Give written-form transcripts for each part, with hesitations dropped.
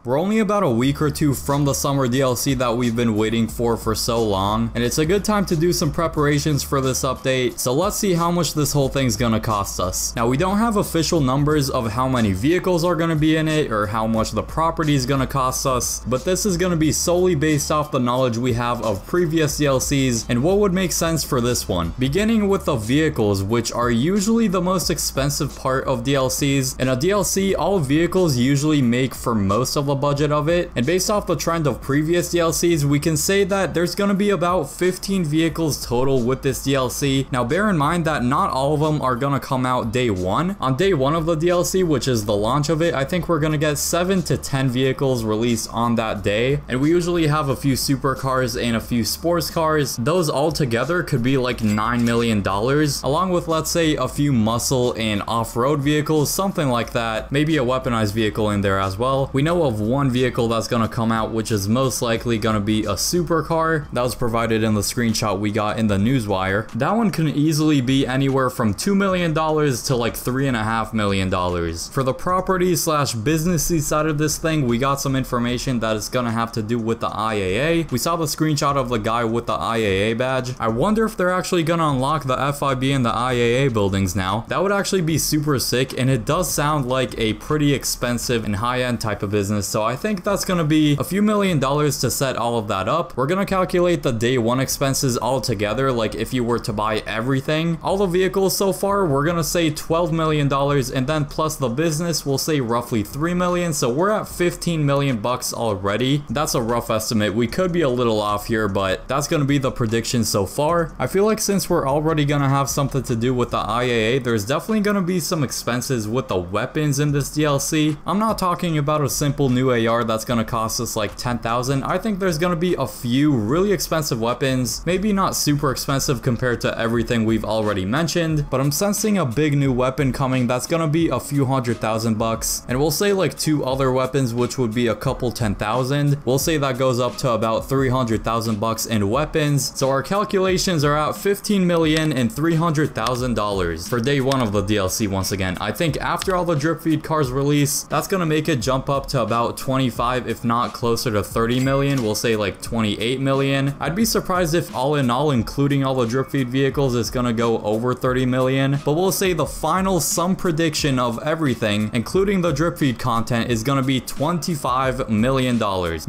We're only about a week or two from the summer DLC that we've been waiting for so long, and it's a good time to do some preparations for this update, so let's see how much this whole thing's gonna cost us. Now, we don't have official numbers of how many vehicles are gonna be in it or how much the property is gonna cost us, but this is gonna be solely based off the knowledge we have of previous DLCs and what would make sense for this one. Beginning with the vehicles, which are usually the most expensive part of DLCs. In a DLC, all vehicles usually make for most of the budget of it, and based off the trend of previous DLCs, we can say that there's gonna be about 15 vehicles total with this DLC. Now, bear in mind that not all of them are gonna come out day one. On day one of the DLC, which is the launch of it, I think we're gonna get 7 to 10 vehicles released on that day, and we usually have a few supercars and a few sports cars. Those all together could be like $9 million, along with, let's say, a few muscle and off-road vehicles, something like that. Maybe a weaponized vehicle in there as well. We know of one vehicle that's gonna come out, which is most likely gonna be a supercar. That was provided in the screenshot we got in the newswire. That one can easily be anywhere from $2 million to like $3.5 million. For the property slash businessy side of this thing, we got some information that is gonna have to do with the IAA. We saw the screenshot of the guy with the IAA badge. I wonder if they're actually gonna unlock the FIB and the IAA buildings now. That would actually be super sick, and it does sound like a pretty expensive and high-end type of business, so I think that's gonna be a few $1,000,000 to set all of that up. We're gonna calculate the day one expenses all together, like if you were to buy everything. All the vehicles so far, we're gonna say $12 million, and then plus the business, we'll say roughly $3 million, so we're at $15 million bucks already. That's a rough estimate. We could be a little off here, but that's gonna be the prediction so far. I feel like since we're already gonna have something to do with the IAA, there's definitely gonna be some expenses with the weapons in this DLC. I'm not talking about a simple new AR that's gonna cost us like $10,000. I think there's gonna be a few really expensive weapons, maybe not super expensive compared to everything we've already mentioned, but I'm sensing a big new weapon coming that's gonna be a few $100,000 and we'll say like 2 other weapons, which would be a couple 10,000. We'll say that goes up to about $300,000 in weapons, so our calculations are at $15 million and $300,000 for day one of the DLC. Once again, I think after all the drip feed cars release, that's gonna make it jump up to about 25, if not closer to 30 million. We'll say like 28 million. I'd be surprised if all in all, including all the drip feed vehicles, is gonna go over 30 million, but we'll say the final sum prediction of everything, including the drip feed content, is gonna be $25 million.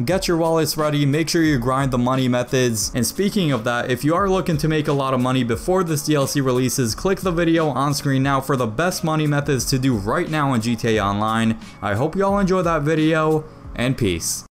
Get your wallets ready, make sure you grind the money methods, and speaking of that, if you are looking to make a lot of money before this DLC releases, click the video on screen now for the best money methods to do right now in GTA Online. I hope you all enjoy that video, and peace.